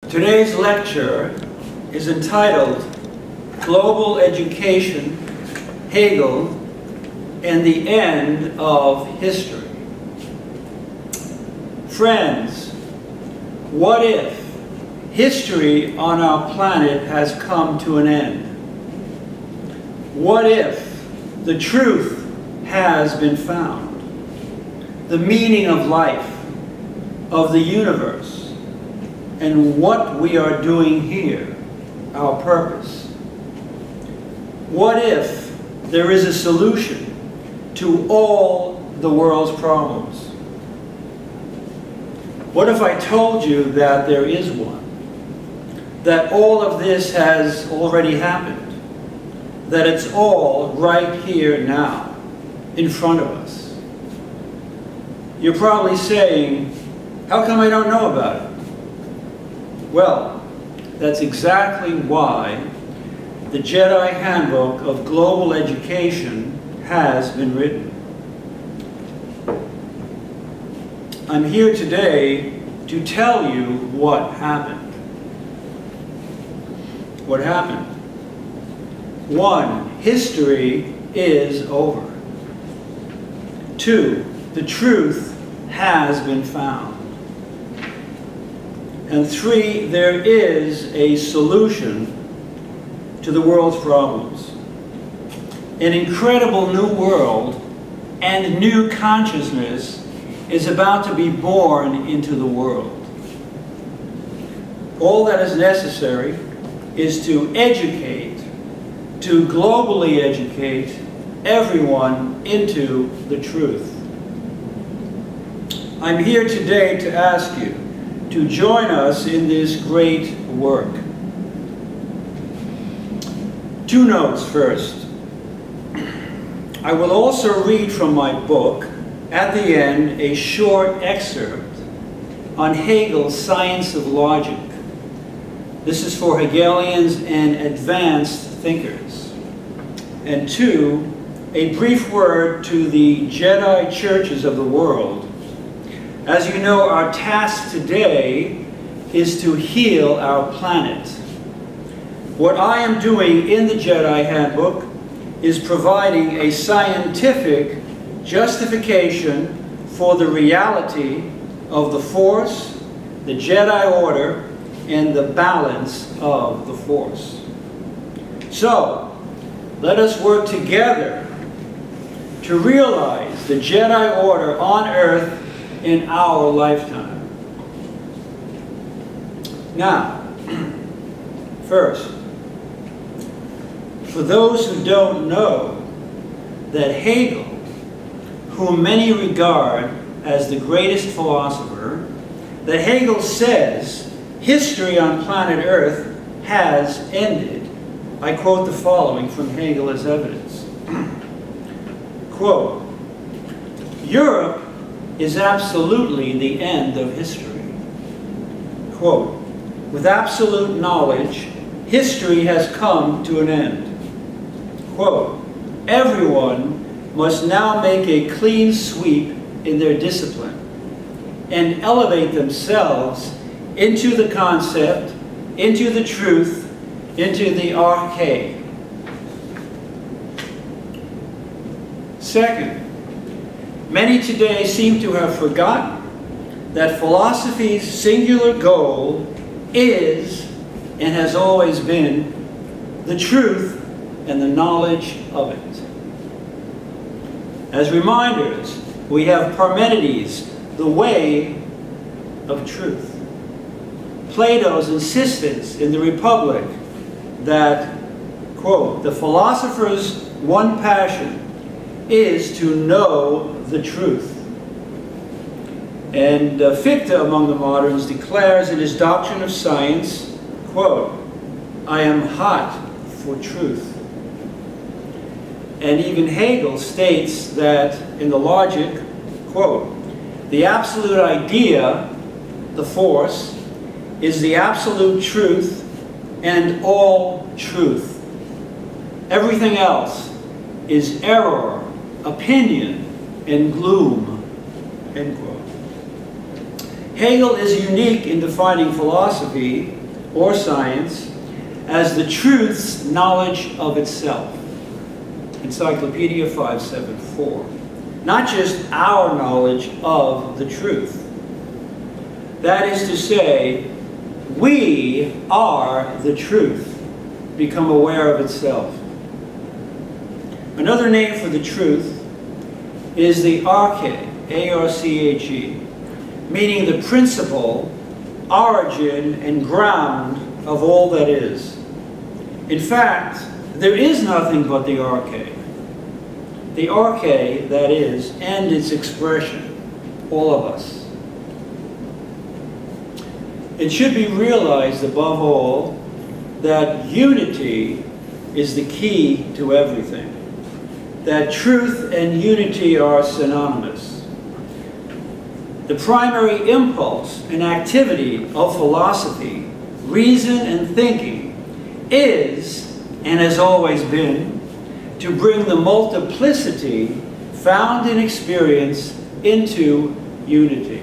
Today's lecture is entitled Global Education, Hegel, and the End of History. Friends, what if history on our planet has come to an end? What if the truth has been found? The meaning of life, of the universe, and what we are doing here, our purpose. What if there is a solution to all the world's problems? What if I told you that there is one? That all of this has already happened? That it's all right here now, in front of us? You're probably saying, how come I don't know about it? Well, that's exactly why the Jedi Handbook of Global Education has been written. I'm here today to tell you what happened. What happened? 1. History is over. 2. The truth has been found. And 3, there is a solution to the world's problems. An incredible new world and new consciousness is about to be born into the world. All that is necessary is to educate, to globally educate everyone into the truth. I'm here today to ask you to join us in this great work. 2 notes first. I will also read from my book, at the end, a short excerpt on Hegel's Science of Logic. This is for Hegelians and advanced thinkers. And 2, a brief word to the Jedi churches of the world. As you know, our task today is to heal our planet. What I am doing in the Jedi Handbook is providing a scientific justification for the reality of the Force, the Jedi Order, and the balance of the Force. So, let us work together to realize the Jedi Order on Earth in our lifetime. Now, first, for those who don't know, that Hegel, whom many regard as the greatest philosopher, that Hegel says history on planet Earth has ended. I quote the following from Hegel as evidence. Quote, Europe is absolutely the end of history. Quote, with absolute knowledge, history has come to an end. Quote, everyone must now make a clean sweep in their discipline and elevate themselves into the concept, into the truth, into the arche. Second, many today seem to have forgotten that philosophy's singular goal is, and has always been, the truth and the knowledge of it. As reminders, we have Parmenides, the way of truth. Plato's insistence in the Republic that, quote, the philosopher's one passion is to know the truth. And Fichte, among the moderns, declares in his Doctrine of Science, quote, I am hot for truth. And even Hegel states that in the Logic, quote, the absolute idea, the Force, is the absolute truth and all truth. Everything else is error, opinion, and gloom, end quote. Hegel is unique in defining philosophy or science as the truth's knowledge of itself. Encyclopedia 574. Not just our knowledge of the truth. That is to say, we are the truth, become aware of itself. Another name for the truth is the arche, A-R-C-H-E, meaning the principle, origin, and ground of all that is. In fact, there is nothing but the arche. The arche, that is, and its expression, all of us. It should be realized, above all, that unity is the key to everything. That truth and unity are synonymous. The primary impulse and activity of philosophy, reason and thinking, is, and has always been, to bring the multiplicity found in experience into unity.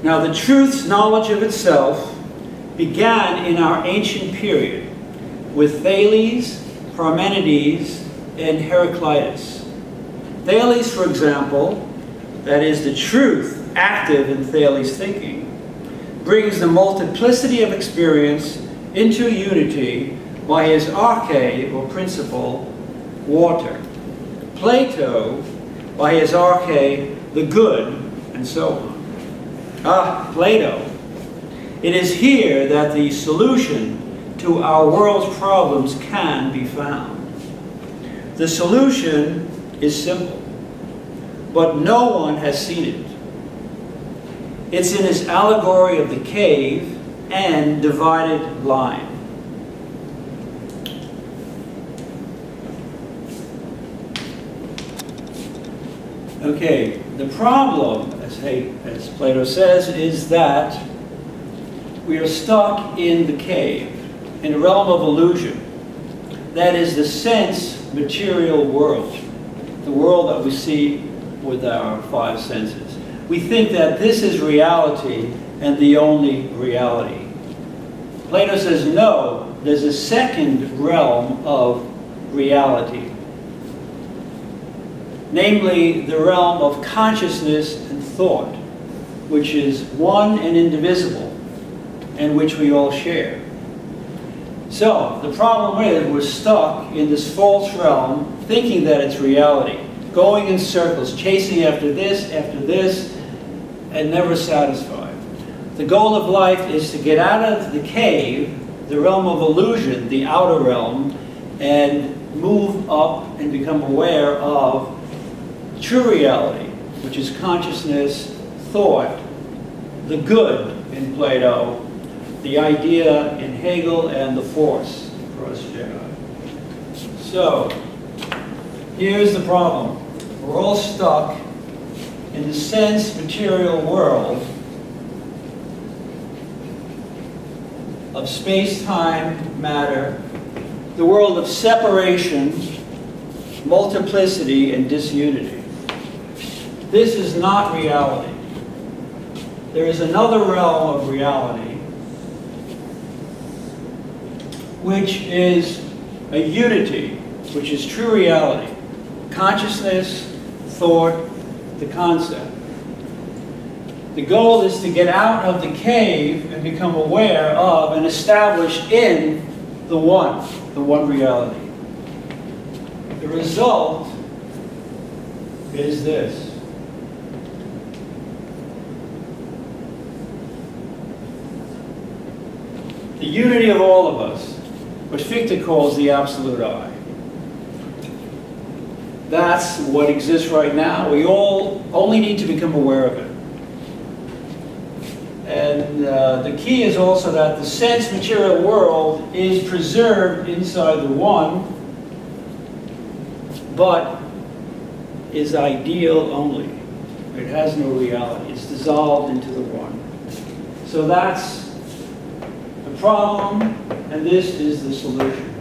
Now, the truth's knowledge of itself began in our ancient period with Thales, Parmenides, and Heraclitus. Thales, for example, that is the truth active in Thales' thinking, brings the multiplicity of experience into unity by his arche, or principle, water. Plato, by his arche, the good, and so on. Plato. It is here that the solution to our world's problems can be found. The solution is simple, but no one has seen it. It's in his allegory of the cave and divided line. Okay, the problem, as Plato says, is that we are stuck in the cave, in a realm of illusion. That is the sense material world, the world that we see with our five senses. We think that this is reality and the only reality. Plato says, no, there's a second realm of reality. Namely, the realm of consciousness and thought, which is one and indivisible, and which we all share. So, the problem is we're stuck in this false realm, thinking that it's reality, going in circles, chasing after this, and never satisfied. The goal of life is to get out of the cave, the realm of illusion, the outer realm, and move up and become aware of true reality, which is consciousness, thought, the good in Plato, the idea in Hegel, and the force for us Jedi. So, here's the problem. We're all stuck in the sense material world of space-time, matter, the world of separation, multiplicity, and disunity. This is not reality. There is another realm of reality, which is a unity, which is true reality. Consciousness, thought, the concept. The goal is to get out of the cave and become aware of and establish in the one reality. The result is this. The unity of all of us, which Fichte calls the absolute I. That's what exists right now. We all only need to become aware of it. And the key is also that the sense material world is preserved inside the one, but is ideal only. It has no reality. It's dissolved into the one. So that's the problem, and this is the solution.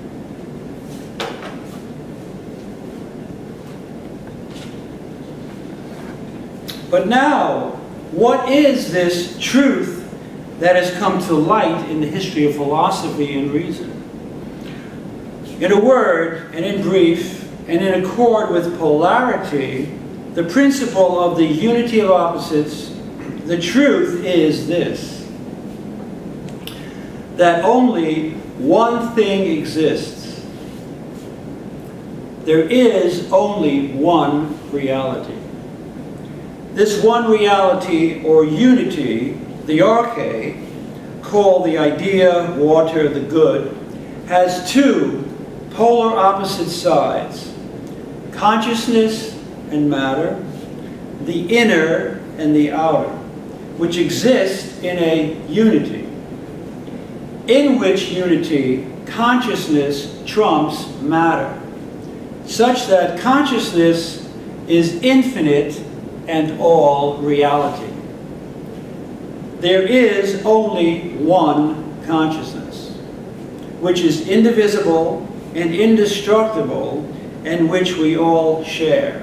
But now, what is this truth that has come to light in the history of philosophy and reason? In a word, and in brief, and in accord with polarity, the principle of the unity of opposites, the truth is this: that only one thing exists. There is only one reality. This one reality, or unity, the arche, called the idea, water, the good, has two polar opposite sides: consciousness and matter, the inner and the outer, which exist in a unity, in which unity consciousness trumps matter, such that consciousness is infinite and all reality. There is only one consciousness, which is indivisible and indestructible, and which we all share.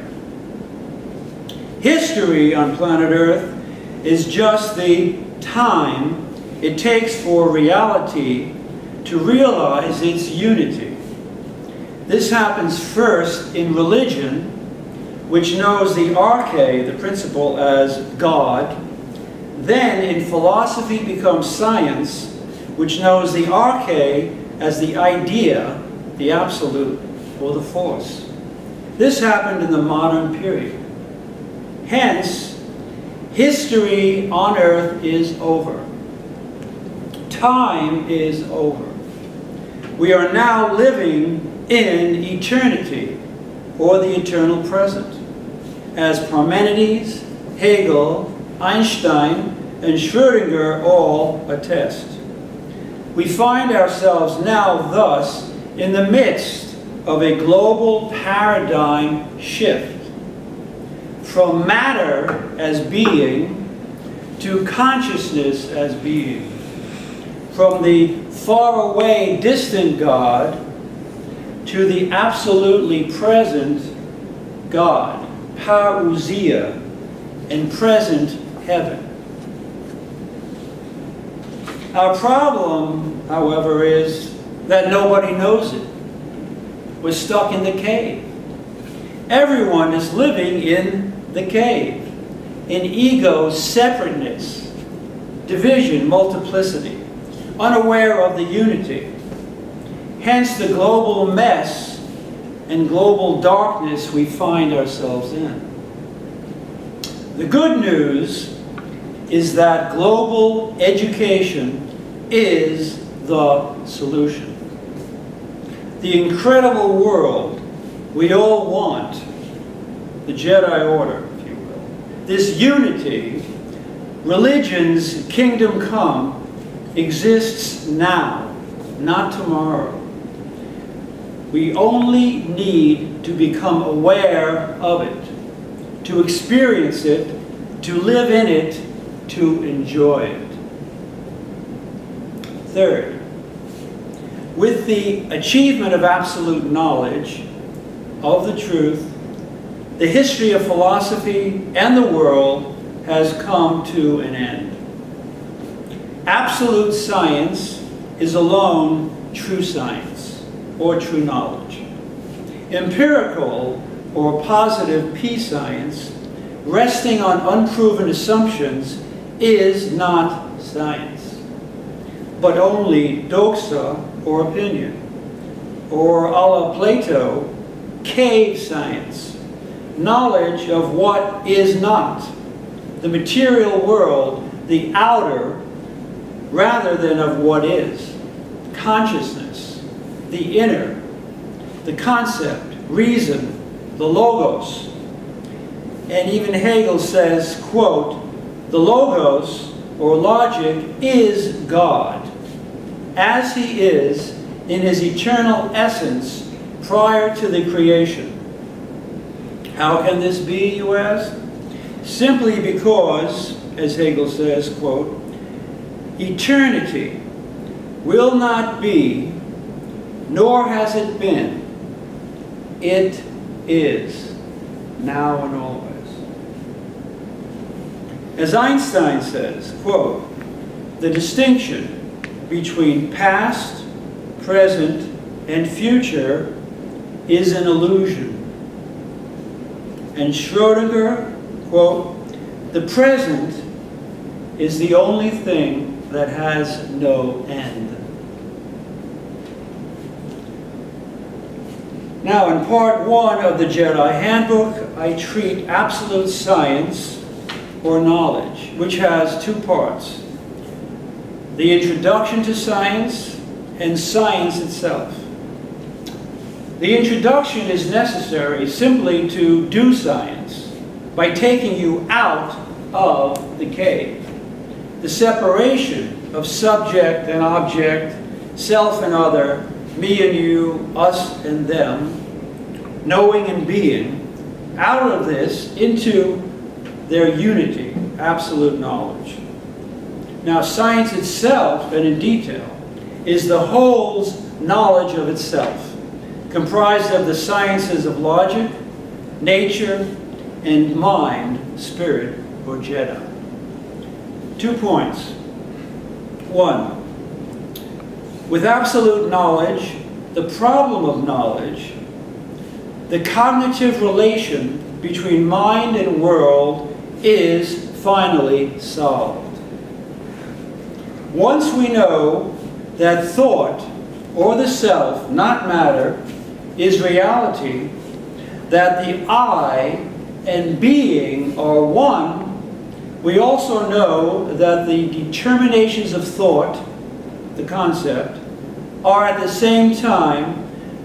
History on planet Earth is just the time it takes for reality to realize its unity. This happens first in religion, which knows the arche, the principle, as God. Then in philosophy becomes science, which knows the arche as the idea, the absolute, or the force. This happened in the modern period. Hence, history on Earth is over. Time is over. We are now living in eternity, or the eternal present, as Parmenides, Hegel, Einstein, and Schrödinger all attest. We find ourselves now thus in the midst of a global paradigm shift from matter as being to consciousness as being, from the faraway distant God to the absolutely present God, parousia, and present heaven. Our problem, however, is that nobody knows it. We're stuck in the cave. Everyone is living in the cave, in ego separateness, division, multiplicity, unaware of the unity. Hence the global mess and global darkness we find ourselves in. The good news is that global education is the solution. The incredible world we all want, the Jedi Order, if you will. This unity, religion's kingdom come, exists now, not tomorrow. We only need to become aware of it, to experience it, to live in it, to enjoy it. Third, with the achievement of absolute knowledge of the truth, the history of philosophy and the world has come to an end. Absolute science is alone true science, or true knowledge. Empirical, or positive p-science, resting on unproven assumptions, is not science, but only doxa, or opinion, or a la Plato, cave science, knowledge of what is not, the material world, the outer, rather than of what is, consciousness, the inner, the concept, reason, the logos. And even Hegel says, quote, "The logos, or logic, is God, as he is in his eternal essence prior to the creation." How can this be, you ask? Simply because, as Hegel says, quote, "Eternity will not be, nor has it been. It is, now and always." As Einstein says, quote, "The distinction between past, present, and future is an illusion." And Schrödinger, quote, "The present is the only thing that has no end." Now, in part 1 of the Jedi Handbook, I treat absolute science, or knowledge, which has 2 parts: the introduction to science and science itself. The introduction is necessary simply to do science by taking you out of the cave. The separation of subject and object, self and other, me and you, us and them, knowing and being, out of this into their unity, absolute knowledge. Now, science itself, and in detail, is the whole's knowledge of itself, comprised of the sciences of logic, nature, and mind, spirit, or Jedi. 2 points. 1, with absolute knowledge, the problem of knowledge, the cognitive relation between mind and world is finally solved. Once we know that thought, or the self, not matter, is reality, that the I and being are one, we also know that the determinations of thought, the concept, are at the same time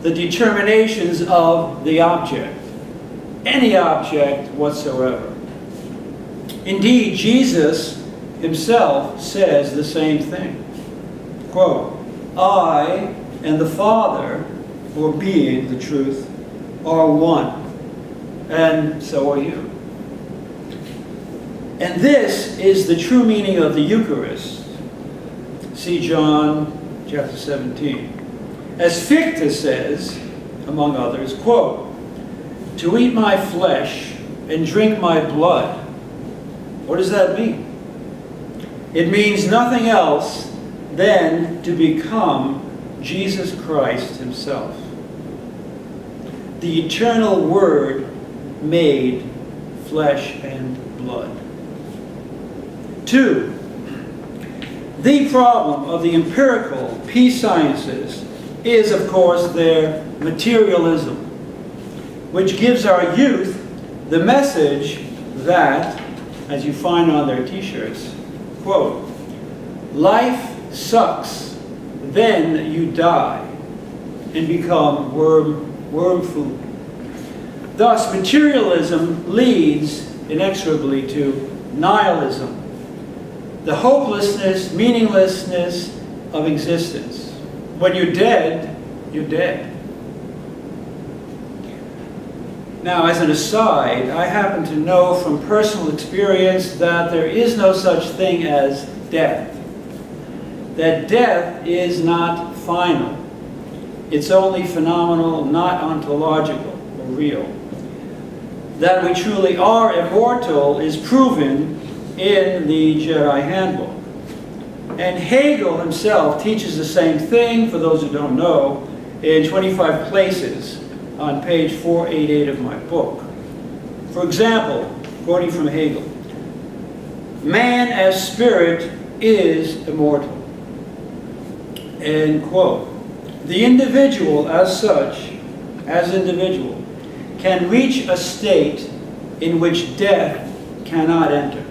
the determinations of the object, any object whatsoever. Indeed, Jesus himself says the same thing. Quote, "I and the Father, or being, the truth, are one, and so are you." And this is the true meaning of the Eucharist. See John chapter 17. As Fichte says, among others, quote, "To eat my flesh and drink my blood." What does that mean? It means nothing else than to become Jesus Christ himself, the eternal Word made flesh and blood. 2, the problem of the empirical peace sciences is, of course, their materialism, which gives our youth the message that, as you find on their t-shirts, quote, "Life sucks, then you die and become worm food." Thus, materialism leads inexorably to nihilism, the hopelessness, meaninglessness of existence. When you're dead, you're dead. Now, as an aside, I happen to know from personal experience that there is no such thing as death. That death is not final. It's only phenomenal, not ontological or real. That we truly are immortal is proven in the Jedi Handbook. And Hegel himself teaches the same thing, for those who don't know, in 25 places on page 488 of my book. For example, quoting from Hegel, "Man as spirit is immortal." End quote. The individual as such, as individual, can reach a state in which death cannot enter.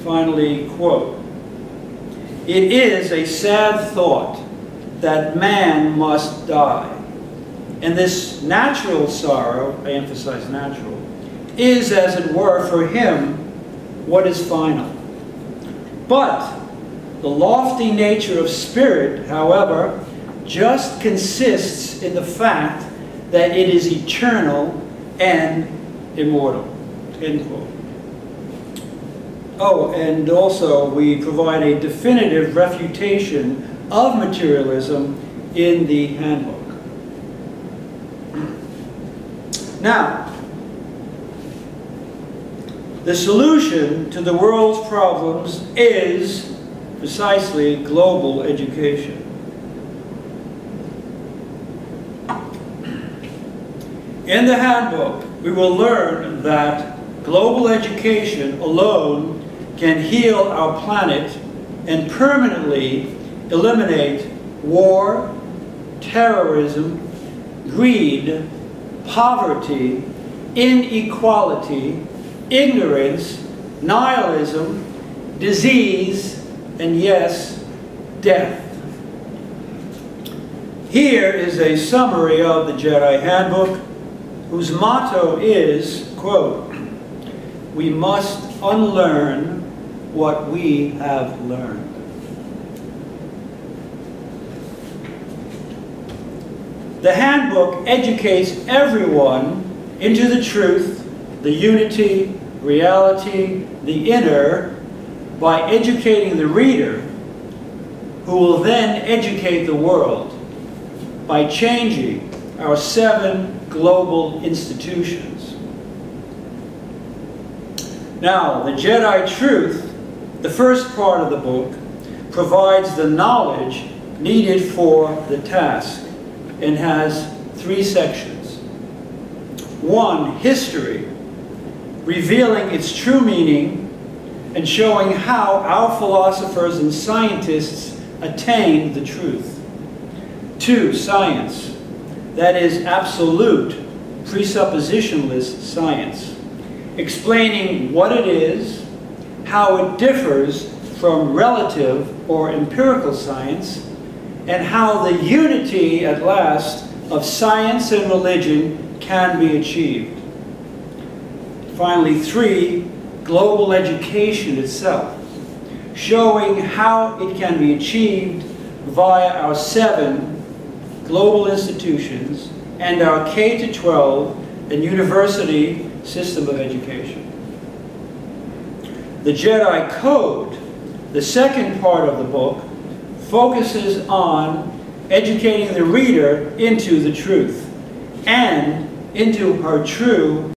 Finally, quote, "It is a sad thought that man must die. And this natural sorrow," I emphasize natural, "is, as it were, for him, what is final. But the lofty nature of spirit, however, just consists in the fact that it is eternal and immortal." End quote. Oh, and also we provide a definitive refutation of materialism in the handbook. Now, The solution to the world's problems is precisely global education. In the Handbook, we will learn that global education alone can heal our planet and permanently eliminate war, terrorism, greed, poverty, inequality, ignorance, nihilism, disease, and yes, death. Here is a summary of the Jedi Handbook, whose motto is, quote, "We must unlearn what we have learned." The Handbook educates everyone into the truth, the unity, reality, the inner, by educating the reader, who will then educate the world by changing our 7 global institutions. Now, the Jedi Truth, the first part of the book, provides the knowledge needed for the task and has 3 sections. 1, history, revealing its true meaning and showing how our philosophers and scientists attained the truth. 2, science, that is absolute, presuppositionless science, explaining what it is, how it differs from relative or empirical science, and how the unity, at last, of science and religion can be achieved. Finally, 3, global education itself, showing how it can be achieved via our 7 global institutions and our K-12 and university system of education. The Jedi Code, the second part of the book, focuses on educating the reader into the truth and into her true